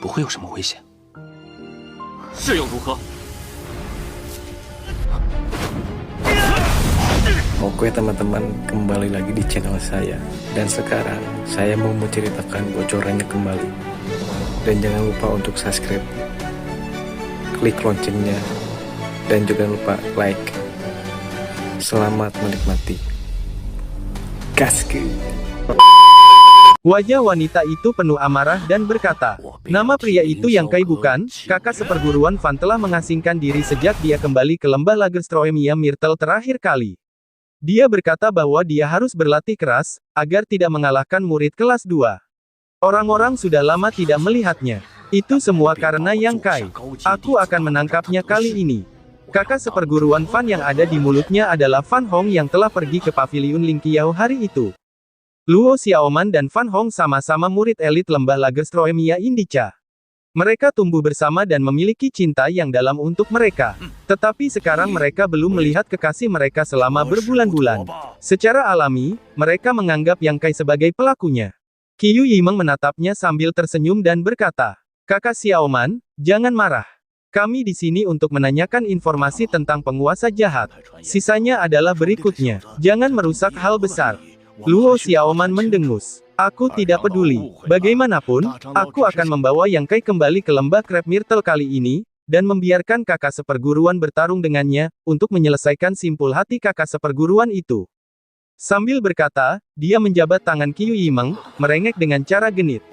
不会有什么危险。是又如何？ Oke teman-teman, kembali lagi di channel saya. Dan sekarang saya mau menceritakan bocorannya kembali. Dan jangan lupa untuk subscribe, klik loncengnya, dan juga lupa like. Selamat menikmati. Gaskeun. Wajah wanita itu penuh amarah dan berkata, "Nama pria itu yang Kai bukan? Kakak seperguruan Fan telah mengasingkan diri sejak dia kembali ke lembah Lagerstroemia Myrtle terakhir kali. Dia berkata bahwa dia harus berlatih keras, agar tidak mengalahkan murid kelas 2. Orang-orang sudah lama tidak melihatnya. Itu semua karena Yang Kai. Aku akan menangkapnya kali ini." Kakak seperguruan Fan yang ada di mulutnya adalah Fan Hong yang telah pergi ke paviliun Lingqiao hari itu. Luo Xiaoman dan Fan Hong sama-sama murid elit lembah Lagerstroemia Indica. Mereka tumbuh bersama dan memiliki cinta yang dalam untuk mereka. Tetapi sekarang mereka belum melihat kekasih mereka selama berbulan-bulan. Secara alami, mereka menganggap Yang Kai sebagai pelakunya. Qiu Yimeng menatapnya sambil tersenyum dan berkata, "Kakak Xiaoman, jangan marah. Kami di sini untuk menanyakan informasi tentang penguasa jahat. Sisanya adalah berikutnya. Jangan merusak hal besar." Luo Xiaoman mendengus. "Aku tidak peduli. Bagaimanapun, aku akan membawa Yang Kai kembali ke lembah Crab Myrtle kali ini, dan membiarkan kakak seperguruan bertarung dengannya, untuk menyelesaikan simpul hati kakak seperguruan itu." Sambil berkata, dia menjabat tangan Qiu Yimeng, merengek dengan cara genit.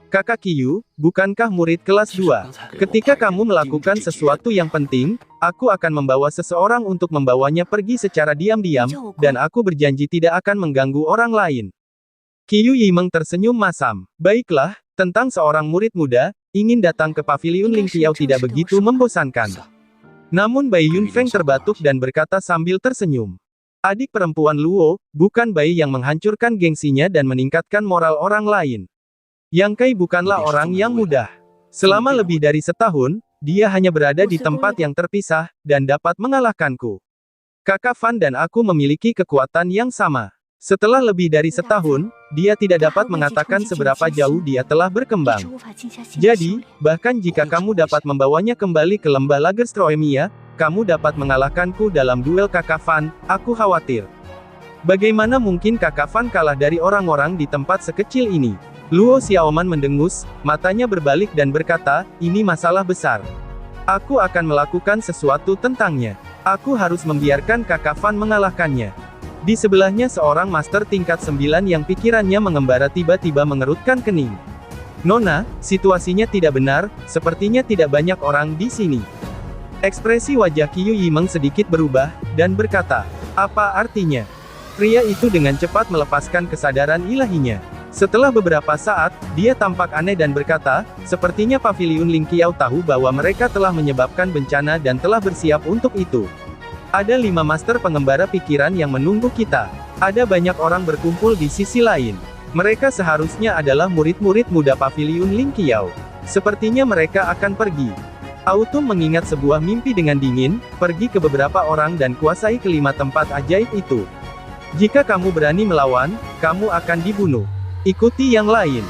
"Kakak Qiu, bukankah murid kelas 2? Ketika kamu melakukan sesuatu yang penting, aku akan membawa seseorang untuk membawanya pergi secara diam-diam, dan aku berjanji tidak akan mengganggu orang lain." Qiu Yimeng tersenyum masam. "Baiklah, tentang seorang murid muda, ingin datang ke paviliun Lingqiao tidak begitu membosankan." Namun Bai Yunfeng terbatuk dan berkata sambil tersenyum. "Adik perempuan Luo, bukan Bai yang menghancurkan gengsinya dan meningkatkan moral orang lain. Yang Kai bukanlah orang yang mudah. Selama lebih dari setahun, dia hanya berada di tempat yang terpisah, dan dapat mengalahkanku. Kakak Fan dan aku memiliki kekuatan yang sama. Setelah lebih dari setahun, dia tidak dapat mengatakan seberapa jauh dia telah berkembang. Jadi, bahkan jika kamu dapat membawanya kembali ke lembah Lagerstroemia, kamu dapat mengalahkanku dalam duel Kakak Fan, aku khawatir. Bagaimana mungkin Kakak Fan kalah dari orang-orang di tempat sekecil ini?" Luo Xiaoman mendengus, matanya berbalik dan berkata, "Ini masalah besar. Aku akan melakukan sesuatu tentangnya. Aku harus membiarkan Kakak Fan mengalahkannya." Di sebelahnya seorang master tingkat 9 yang pikirannya mengembara tiba-tiba mengerutkan kening. "Nona, situasinya tidak benar, sepertinya tidak banyak orang di sini." Ekspresi wajah Qiu Yimeng sedikit berubah, dan berkata, "Apa artinya?" Pria itu dengan cepat melepaskan kesadaran ilahinya. Setelah beberapa saat, dia tampak aneh dan berkata, "Sepertinya paviliun Lingqiao tahu bahwa mereka telah menyebabkan bencana dan telah bersiap untuk itu. Ada 5 master pengembara pikiran yang menunggu kita. Ada banyak orang berkumpul di sisi lain. Mereka seharusnya adalah murid-murid muda paviliun Lingqiao. Sepertinya mereka akan pergi." Autumn mengingat sebuah mimpi dengan dingin, pergi ke beberapa orang dan kuasai kelima tempat ajaib itu. "Jika kamu berani melawan, kamu akan dibunuh. Ikuti yang lain."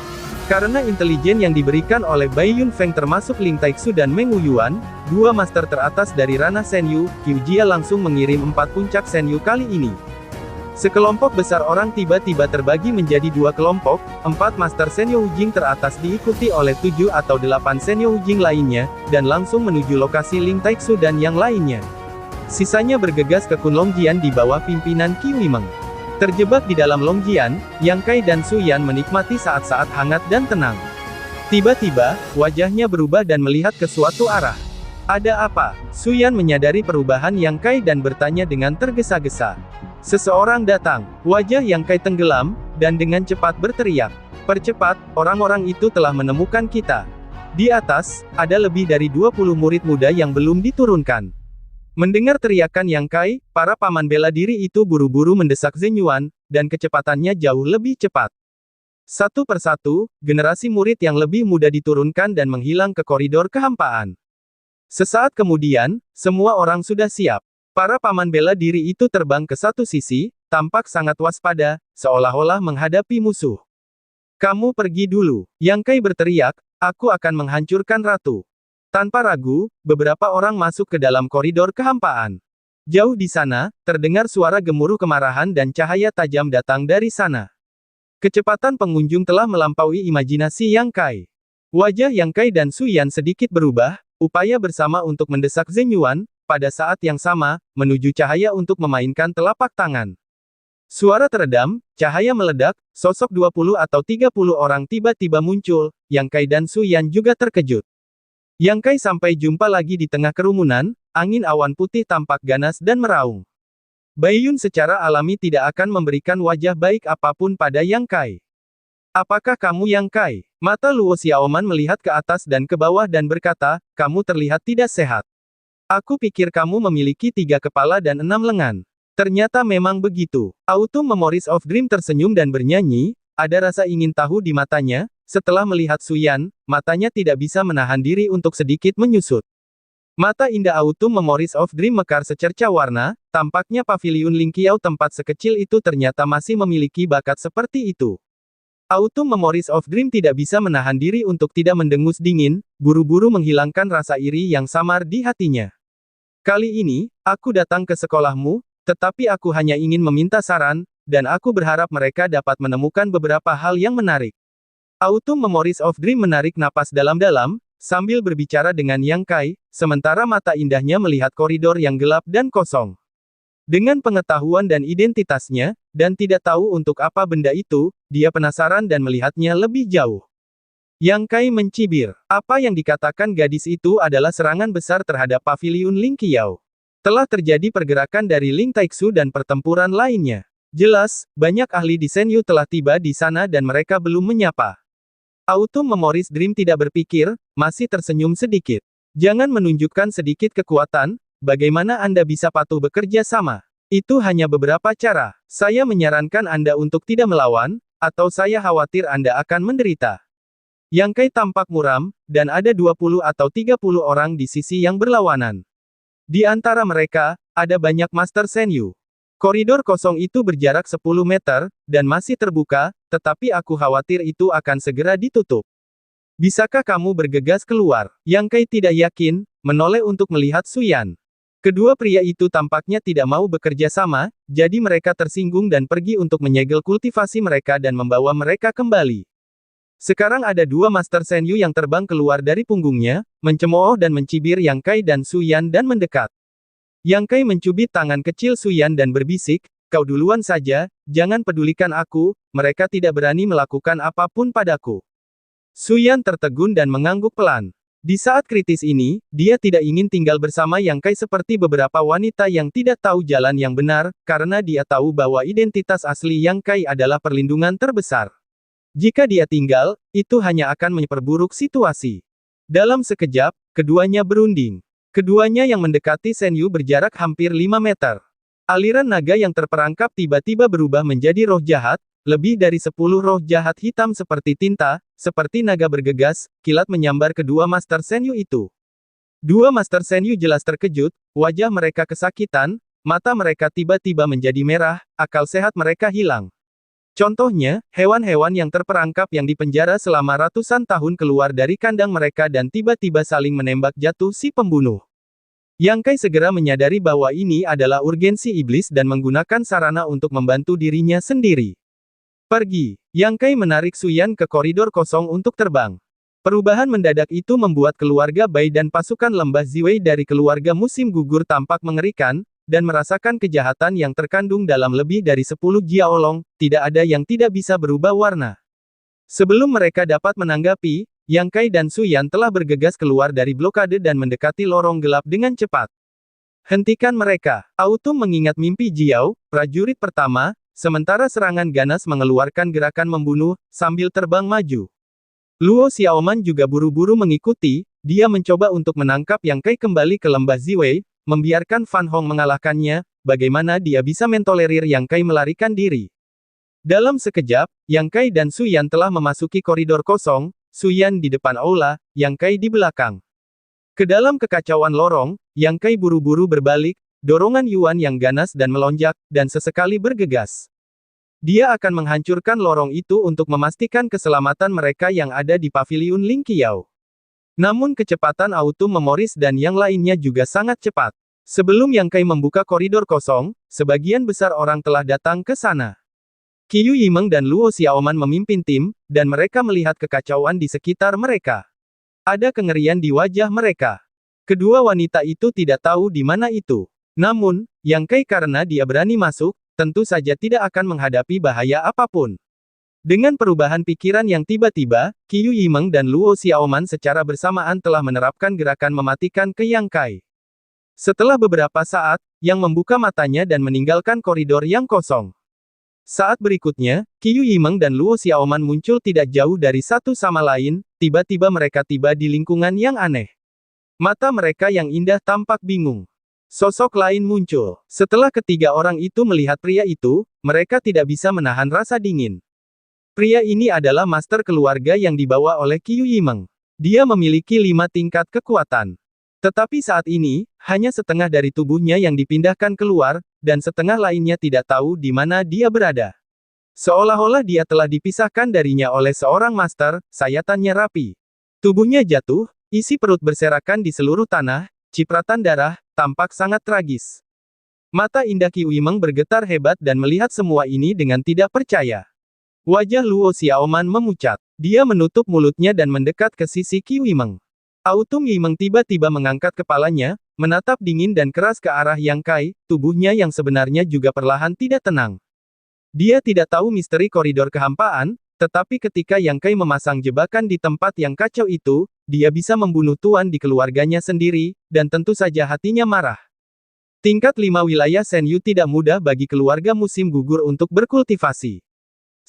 Karena intelijen yang diberikan oleh Bai Yunfeng termasuk Ling Taixu dan Meng Wuyuan, 2 master teratas dari ranah Senyu, Qiu Jia langsung mengirim 4 puncak Senyu kali ini. Sekelompok besar orang tiba-tiba terbagi menjadi 2 kelompok, 4 master Senyu Wujing teratas diikuti oleh 7 atau 8 Senyu Wujing lainnya, dan langsung menuju lokasi Ling Taixu dan yang lainnya. Sisanya bergegas ke Kunlongjian di bawah pimpinan Qiu Yimeng. Terjebak di dalam Longjian, Yang Kai dan Su Yan menikmati saat-saat hangat dan tenang. Tiba-tiba, wajahnya berubah dan melihat ke suatu arah. "Ada apa?" Su Yan menyadari perubahan Yang Kai dan bertanya dengan tergesa-gesa. Seseorang datang. Wajah Yang Kai tenggelam, dan dengan cepat berteriak, "Percepat, orang-orang itu telah menemukan kita. Di atas, ada lebih dari 20 murid muda yang belum diturunkan." Mendengar teriakan Yang Kai, para paman bela diri itu buru-buru mendesak Zhen Yuan, dan kecepatannya jauh lebih cepat. Satu persatu, generasi murid yang lebih muda diturunkan dan menghilang ke koridor kehampaan. Sesaat kemudian, semua orang sudah siap. Para paman bela diri itu terbang ke satu sisi, tampak sangat waspada, seolah-olah menghadapi musuh. "Kamu pergi dulu." Yang Kai berteriak, Aku akan menghancurkan ratu. Tanpa ragu, beberapa orang masuk ke dalam koridor kehampaan. Jauh di sana, terdengar suara gemuruh kemarahan dan cahaya tajam datang dari sana. Kecepatan pengunjung telah melampaui imajinasi Yang Kai. Wajah Yang Kai dan Su Yan sedikit berubah, upaya bersama untuk mendesak Zheng Yuan, pada saat yang sama, menuju cahaya untuk memainkan telapak tangan. Suara teredam, cahaya meledak, sosok 20 atau 30 orang tiba-tiba muncul, Yang Kai dan Su Yan juga terkejut. Yang Kai sampai jumpa lagi di tengah kerumunan, angin awan putih tampak ganas dan meraung. Baiyun secara alami tidak akan memberikan wajah baik apapun pada Yang Kai. Apakah kamu Yang Kai? Mata Luo Xiaoman melihat ke atas dan ke bawah dan berkata, kamu terlihat tidak sehat. Aku pikir kamu memiliki 3 kepala dan 6 lengan. Ternyata memang begitu. Autumn Memories of Dream tersenyum dan bernyanyi, ada rasa ingin tahu di matanya, setelah melihat Su Yan, matanya tidak bisa menahan diri untuk sedikit menyusut. Mata indah Autumn Memories of Dream mekar secerca warna, tampaknya paviliun Lingqiao tempat sekecil itu ternyata masih memiliki bakat seperti itu. Autumn Memories of Dream tidak bisa menahan diri untuk tidak mendengus dingin, buru-buru menghilangkan rasa iri yang samar di hatinya. Kali ini, aku datang ke sekolahmu, tetapi aku hanya ingin meminta saran, dan aku berharap mereka dapat menemukan beberapa hal yang menarik. Autumn Memories of Dream menarik napas dalam-dalam, sambil berbicara dengan Yang Kai, sementara mata indahnya melihat koridor yang gelap dan kosong. Dengan pengetahuan dan identitasnya, dan tidak tahu untuk apa benda itu, dia penasaran dan melihatnya lebih jauh. Yang Kai mencibir, apa yang dikatakan gadis itu adalah serangan besar terhadap paviliun Lingqiao. Telah terjadi pergerakan dari Ling Taixu dan pertempuran lainnya. Jelas, banyak ahli di Senyu telah tiba di sana dan mereka belum menyapa. Autumn Memories Dream tidak berpikir, masih tersenyum sedikit. Jangan menunjukkan sedikit kekuatan, bagaimana Anda bisa patuh bekerja sama? Itu hanya beberapa cara. Saya menyarankan Anda untuk tidak melawan, atau saya khawatir Anda akan menderita. Yang Kai tampak muram, dan ada 20 atau 30 orang di sisi yang berlawanan. Di antara mereka, ada banyak Master Senyu. Koridor kosong itu berjarak 10 meter, dan masih terbuka, tetapi aku khawatir itu akan segera ditutup. Bisakah kamu bergegas keluar? Yang Kai tidak yakin, menoleh untuk melihat Su Yan. Kedua pria itu tampaknya tidak mau bekerja sama, jadi mereka tersinggung dan pergi untuk menyegel kultivasi mereka dan membawa mereka kembali. Sekarang ada 2 Master Senyu yang terbang keluar dari punggungnya, mencemooh dan mencibir Yang Kai dan Su Yan dan mendekat. Yang Kai mencubit tangan kecil Su Yan dan berbisik, kau duluan saja, jangan pedulikan aku, mereka tidak berani melakukan apapun padaku. Su Yan tertegun dan mengangguk pelan. Di saat kritis ini, dia tidak ingin tinggal bersama Yang Kai seperti beberapa wanita yang tidak tahu jalan yang benar, karena dia tahu bahwa identitas asli Yang Kai adalah perlindungan terbesar. Jika dia tinggal, itu hanya akan memperburuk situasi. Dalam sekejap, keduanya berunding. Keduanya yang mendekati Senyu berjarak hampir 5 meter. Aliran naga yang terperangkap tiba-tiba berubah menjadi roh jahat, lebih dari 10 roh jahat hitam seperti tinta, seperti naga bergegas, kilat menyambar kedua Master Senyu itu. 2 Master Senyu jelas terkejut, wajah mereka kesakitan, mata mereka tiba-tiba menjadi merah, akal sehat mereka hilang. Contohnya, hewan-hewan yang terperangkap yang dipenjara selama ratusan tahun keluar dari kandang mereka dan tiba-tiba saling menembak jatuh si pembunuh. Yang Kai segera menyadari bahwa ini adalah urgensi iblis dan menggunakan sarana untuk membantu dirinya sendiri. Pergi. Yang Kai menarik Su Yan ke koridor kosong untuk terbang. Perubahan mendadak itu membuat keluarga Bai dan pasukan lembah Ziwei dari keluarga musim gugur tampak mengerikan, dan merasakan kejahatan yang terkandung dalam lebih dari 10 Jiaolong, tidak ada yang tidak bisa berubah warna. Sebelum mereka dapat menanggapi, Yang Kai dan Su Yan telah bergegas keluar dari blokade dan mendekati lorong gelap dengan cepat. Hentikan mereka. Autumn mengingat mimpi Jiao, prajurit pertama, sementara serangan ganas mengeluarkan gerakan membunuh, sambil terbang maju. Luo Xiaoman juga buru-buru mengikuti, dia mencoba untuk menangkap Yang Kai kembali ke lembah Ziwei, membiarkan Fan Hong mengalahkannya, bagaimana dia bisa mentolerir Yang Kai melarikan diri. Dalam sekejap, Yang Kai dan Su Yan telah memasuki koridor kosong, Su Yan di depan aula, Yang Kai di belakang. Ke dalam kekacauan lorong, Yang Kai buru-buru berbalik, dorongan Yuan yang ganas dan melonjak, dan sesekali bergegas. Dia akan menghancurkan lorong itu untuk memastikan keselamatan mereka yang ada di paviliun Ling Qiao. Namun kecepatan Autumn Memories dan yang lainnya juga sangat cepat. Sebelum Yang Kai membuka koridor kosong, sebagian besar orang telah datang ke sana. Qiu Yimeng dan Luo Xiaoman memimpin tim, dan mereka melihat kekacauan di sekitar mereka. Ada kengerian di wajah mereka. Kedua wanita itu tidak tahu di mana itu. Namun, Yang Kai karena dia berani masuk, tentu saja tidak akan menghadapi bahaya apapun. Dengan perubahan pikiran yang tiba-tiba, Qiu Yimeng dan Luo Xiaoman secara bersamaan telah menerapkan gerakan mematikan ke Yang Kai. Setelah beberapa saat, Yang membuka matanya dan meninggalkan koridor yang kosong. Saat berikutnya, Qiu Yimeng dan Luo Xiaoman muncul tidak jauh dari satu sama lain, tiba-tiba mereka tiba di lingkungan yang aneh. Mata mereka yang indah tampak bingung. Sosok lain muncul. Setelah ketiga orang itu melihat pria itu, mereka tidak bisa menahan rasa dingin. Pria ini adalah master keluarga yang dibawa oleh Qiu Yimeng. Dia memiliki 5 tingkat kekuatan. Tetapi saat ini, hanya setengah dari tubuhnya yang dipindahkan keluar, dan setengah lainnya tidak tahu di mana dia berada. Seolah-olah dia telah dipisahkan darinya oleh seorang master, sayatannya rapi. Tubuhnya jatuh, isi perut berserakan di seluruh tanah, cipratan darah, tampak sangat tragis. Mata indah Qiu Yimeng bergetar hebat dan melihat semua ini dengan tidak percaya. Wajah Luo Xiaoman memucat. Dia menutup mulutnya dan mendekat ke sisi Qiu Yimeng. Autumn Yimeng tiba-tiba mengangkat kepalanya, menatap dingin dan keras ke arah Yang Kai, tubuhnya yang sebenarnya juga perlahan tidak tenang. Dia tidak tahu misteri koridor kehampaan, tetapi ketika Yang Kai memasang jebakan di tempat yang kacau itu, dia bisa membunuh tuan di keluarganya sendiri, dan tentu saja hatinya marah. Tingkat 5 wilayah Senyu tidak mudah bagi keluarga musim gugur untuk berkultivasi.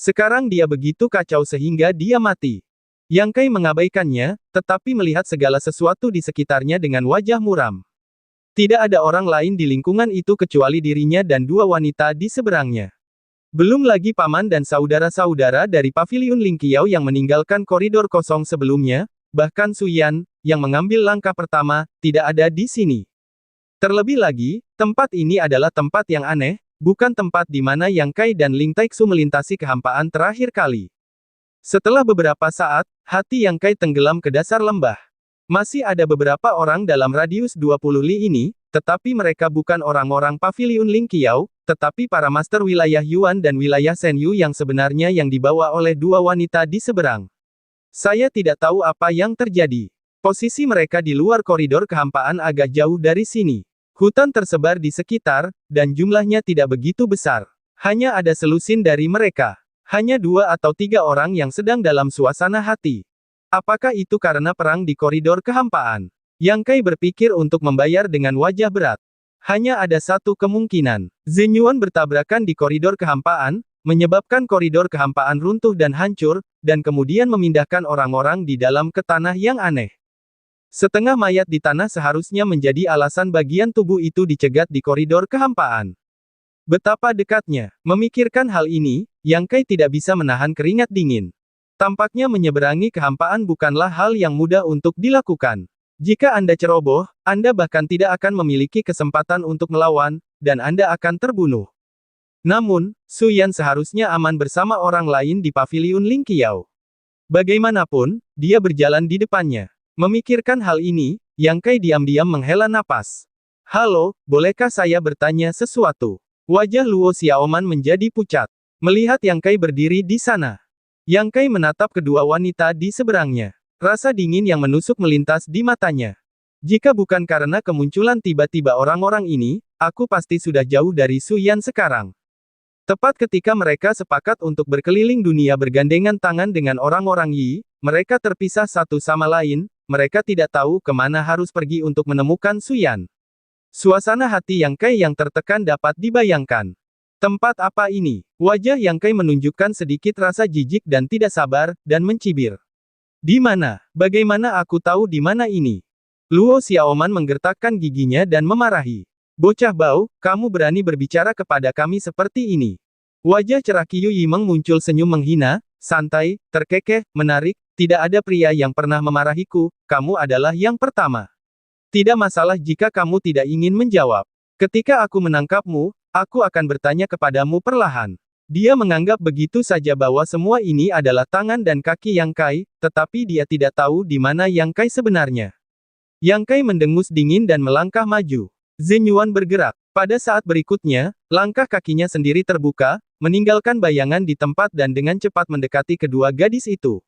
Sekarang dia begitu kacau sehingga dia mati. Yang Kai mengabaikannya, tetapi melihat segala sesuatu di sekitarnya dengan wajah muram. Tidak ada orang lain di lingkungan itu kecuali dirinya dan 2 wanita di seberangnya. Belum lagi paman dan saudara-saudara dari paviliun Ling Qiao yang meninggalkan koridor kosong sebelumnya, bahkan Su Yan, yang mengambil langkah pertama, tidak ada di sini. Terlebih lagi, tempat ini adalah tempat yang aneh, bukan tempat di mana Yang Kai dan Ling Taixu melintasi kehampaan terakhir kali. Setelah beberapa saat, hati Yang Kai tenggelam ke dasar lembah. Masih ada beberapa orang dalam radius 20 li ini, tetapi mereka bukan orang-orang paviliun Ling Qiao, tetapi para master wilayah Yuan dan wilayah Senyu yang sebenarnya yang dibawa oleh 2 wanita di seberang. Saya tidak tahu apa yang terjadi. Posisi mereka di luar koridor kehampaan agak jauh dari sini. Hutan tersebar di sekitar, dan jumlahnya tidak begitu besar. Hanya ada selusin dari mereka. Hanya 2 atau 3 orang yang sedang dalam suasana hati. Apakah itu karena perang di koridor kehampaan? Yang Kai berpikir untuk membayar dengan wajah berat. Hanya ada satu kemungkinan. Zenyuan bertabrakan di koridor kehampaan, menyebabkan koridor kehampaan runtuh dan hancur, dan kemudian memindahkan orang-orang di dalam ke tanah yang aneh. Setengah mayat di tanah seharusnya menjadi alasan bagian tubuh itu dicegat di koridor kehampaan. Betapa dekatnya. Memikirkan hal ini, Yang Kai tidak bisa menahan keringat dingin. Tampaknya menyeberangi kehampaan bukanlah hal yang mudah untuk dilakukan. Jika Anda ceroboh, Anda bahkan tidak akan memiliki kesempatan untuk melawan, dan Anda akan terbunuh. Namun, Su Yan seharusnya aman bersama orang lain di paviliun Ling Qiao. Bagaimanapun, dia berjalan di depannya. Memikirkan hal ini, Yang Kai diam-diam menghela napas. Halo, bolehkah saya bertanya sesuatu? Wajah Luo Xiaoman menjadi pucat. Melihat Yang Kai berdiri di sana. Yang Kai menatap kedua wanita di seberangnya. Rasa dingin yang menusuk melintas di matanya. Jika bukan karena kemunculan tiba-tiba orang-orang ini, aku pasti sudah jauh dari Su Yan sekarang. Tepat ketika mereka sepakat untuk berkeliling dunia bergandengan tangan dengan orang-orang Yi, mereka terpisah satu sama lain, mereka tidak tahu kemana harus pergi untuk menemukan Su Yan. Suasana hati Yang Kai yang tertekan dapat dibayangkan. Tempat apa ini? Wajah Yang Kai menunjukkan sedikit rasa jijik dan tidak sabar, dan mencibir. Di mana? Bagaimana aku tahu di mana ini? Luo Xiaoman menggertakkan giginya dan memarahi. Bocah bau, kamu berani berbicara kepada kami seperti ini. Wajah cerah Qiu Yimeng muncul senyum menghina, santai, terkekeh, menarik, tidak ada pria yang pernah memarahiku, kamu adalah yang pertama. Tidak masalah jika kamu tidak ingin menjawab. Ketika aku menangkapmu, aku akan bertanya kepadamu perlahan. Dia menganggap begitu saja bahwa semua ini adalah tangan dan kaki Yang Kai, tetapi dia tidak tahu di mana Yang Kai sebenarnya. Yang Kai mendengus dingin dan melangkah maju. Zhen Yuan bergerak. Pada saat berikutnya, langkah kakinya sendiri terbuka, meninggalkan bayangan di tempat dan dengan cepat mendekati kedua gadis itu.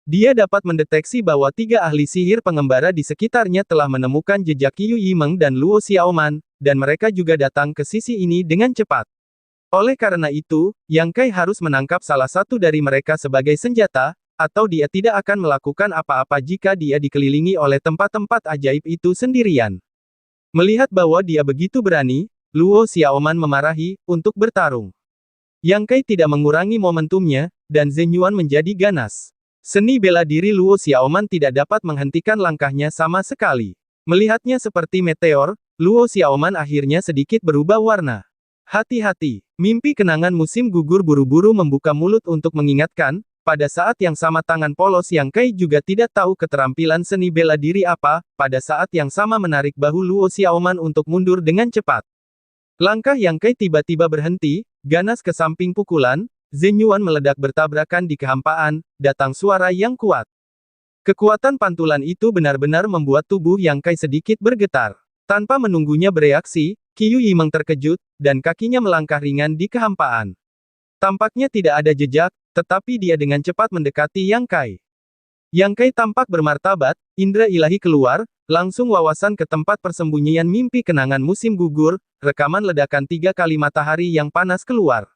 Dia dapat mendeteksi bahwa 3 ahli sihir pengembara di sekitarnya telah menemukan jejak Qiu Yimeng dan Luo Xiaoman, dan mereka juga datang ke sisi ini dengan cepat. Oleh karena itu, Yang Kai harus menangkap salah satu dari mereka sebagai senjata, atau dia tidak akan melakukan apa-apa jika dia dikelilingi oleh tempat-tempat ajaib itu sendirian. Melihat bahwa dia begitu berani, Luo Xiaoman memarahi, untuk bertarung. Yang Kai tidak mengurangi momentumnya, dan Zhen Yuan menjadi ganas. Seni bela diri Luo Xiaoman tidak dapat menghentikan langkahnya sama sekali. Melihatnya seperti meteor, Luo Xiaoman akhirnya sedikit berubah warna. Hati-hati, mimpi kenangan musim gugur buru-buru membuka mulut untuk mengingatkan, pada saat yang sama tangan polos Yang Kai juga tidak tahu keterampilan seni bela diri apa, pada saat yang sama menarik bahu Luo Xiaoman untuk mundur dengan cepat. Langkah Yang Kai tiba-tiba berhenti, ganas ke samping pukulan, Zhen Yuan meledak bertabrakan di kehampaan, datang suara yang kuat. Kekuatan pantulan itu benar-benar membuat tubuh Yang Kai sedikit bergetar. Tanpa menunggunya bereaksi, Qiu Yimeng terkejut, dan kakinya melangkah ringan di kehampaan. Tampaknya tidak ada jejak, tetapi dia dengan cepat mendekati Yang Kai. Yang Kai tampak bermartabat, indera ilahi keluar, langsung wawasan ke tempat persembunyian mimpi kenangan musim gugur, rekaman ledakan 3 kali matahari yang panas keluar.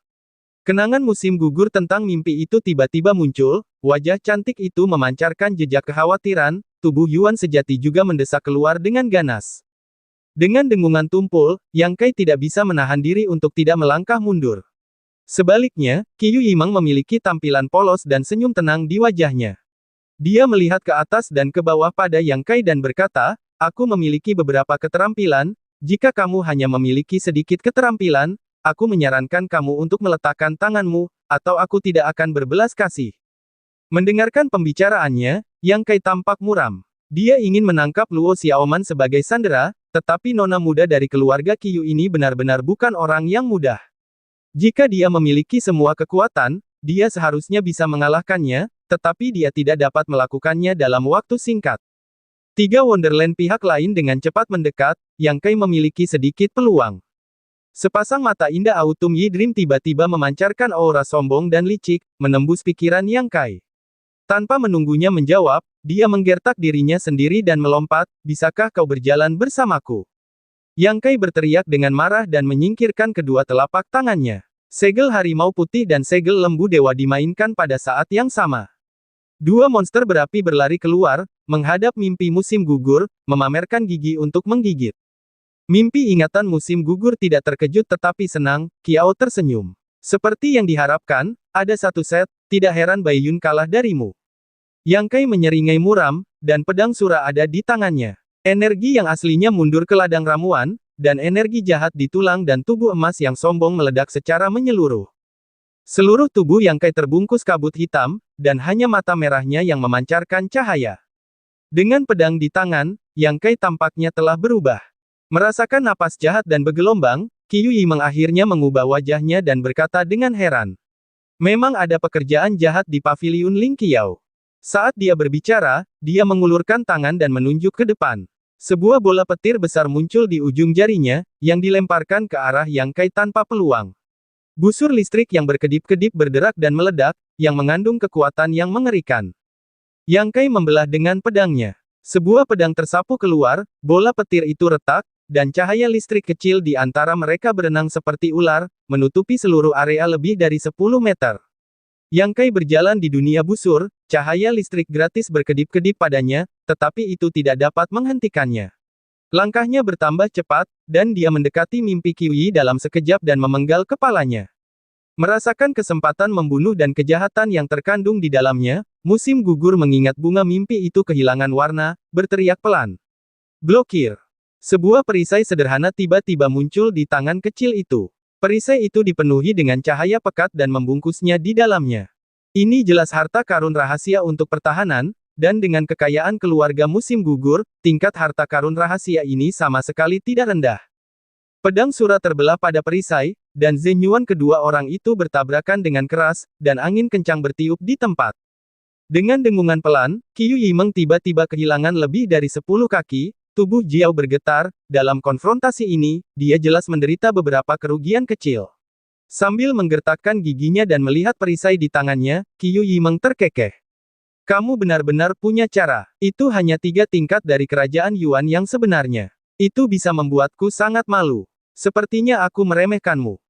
Kenangan musim gugur tentang mimpi itu tiba-tiba muncul, wajah cantik itu memancarkan jejak kekhawatiran, tubuh Yuan sejati juga mendesak keluar dengan ganas. Dengan dengungan tumpul, Yang Kai tidak bisa menahan diri untuk tidak melangkah mundur. Sebaliknya, Qiu Yimeng memiliki tampilan polos dan senyum tenang di wajahnya. Dia melihat ke atas dan ke bawah pada Yang Kai dan berkata, "Aku memiliki beberapa keterampilan, jika kamu hanya memiliki sedikit keterampilan, aku menyarankan kamu untuk meletakkan tanganmu, atau aku tidak akan berbelas kasih." Mendengarkan pembicaraannya, Yang Kai tampak muram. Dia ingin menangkap Luo Xiaoman sebagai sandera, tetapi nona muda dari keluarga Qiu ini benar-benar bukan orang yang mudah. Jika dia memiliki semua kekuatan, dia seharusnya bisa mengalahkannya, tetapi dia tidak dapat melakukannya dalam waktu singkat. 3 Wonderland pihak lain dengan cepat mendekat, Yang Kai memiliki sedikit peluang. Sepasang mata indah Autumn Yi Dream tiba-tiba memancarkan aura sombong dan licik, menembus pikiran Yang Kai. Tanpa menunggunya menjawab, dia menggertak dirinya sendiri dan melompat, "Bisakah kau berjalan bersamaku?" Yang Kai berteriak dengan marah dan menyingkirkan kedua telapak tangannya. Segel harimau putih dan segel lembu dewa dimainkan pada saat yang sama. 2 monster berapi berlari keluar, menghadap mimpi musim gugur, memamerkan gigi untuk menggigit. Mimpi ingatan musim gugur tidak terkejut tetapi senang, Kiao tersenyum. Seperti yang diharapkan, ada satu set, tidak heran Bai Yun kalah darimu. Yang Kai menyeringai muram, dan pedang sura ada di tangannya. Energi yang aslinya mundur ke ladang ramuan, dan energi jahat di tulang dan tubuh emas yang sombong meledak secara menyeluruh. Seluruh tubuh Yang Kai terbungkus kabut hitam, dan hanya mata merahnya yang memancarkan cahaya. Dengan pedang di tangan, Yang Kai tampaknya telah berubah. Merasakan napas jahat dan bergelombang, Qiu Yimeng akhirnya mengubah wajahnya dan berkata dengan heran. Memang ada pekerjaan jahat di paviliun Ling Qiao. Saat dia berbicara, dia mengulurkan tangan dan menunjuk ke depan. Sebuah bola petir besar muncul di ujung jarinya, yang dilemparkan ke arah Yang Kai tanpa peluang. Busur listrik yang berkedip-kedip berderak dan meledak, yang mengandung kekuatan yang mengerikan. Yang Kai membelah dengan pedangnya. Sebuah pedang tersapu keluar, bola petir itu retak, dan cahaya listrik kecil di antara mereka berenang seperti ular, menutupi seluruh area lebih dari 10 meter. Yang Kai berjalan di dunia busur, cahaya listrik gratis berkedip-kedip padanya, tetapi itu tidak dapat menghentikannya. Langkahnya bertambah cepat, dan dia mendekati mimpi Qiu Yi dalam sekejap dan memenggal kepalanya. Merasakan kesempatan membunuh dan kejahatan yang terkandung di dalamnya, musim gugur mengingat bunga mimpi itu kehilangan warna, berteriak pelan. Blokir. Sebuah perisai sederhana tiba-tiba muncul di tangan kecil itu. Perisai itu dipenuhi dengan cahaya pekat dan membungkusnya di dalamnya. Ini jelas harta karun rahasia untuk pertahanan, dan dengan kekayaan keluarga musim gugur, tingkat harta karun rahasia ini sama sekali tidak rendah. Pedang sura terbelah pada perisai, dan Zenyuan kedua orang itu bertabrakan dengan keras, dan angin kencang bertiup di tempat. Dengan dengungan pelan, Qiu Yimeng tiba-tiba kehilangan lebih dari 10 kaki, tubuh Jiao bergetar, dalam konfrontasi ini, dia jelas menderita beberapa kerugian kecil. Sambil menggertakkan giginya dan melihat perisai di tangannya, Qiu Yimeng terkekeh. Kamu benar-benar punya cara. Itu hanya 3 tingkat dari kerajaan Yuan yang sebenarnya. Itu bisa membuatku sangat malu. Sepertinya aku meremehkanmu.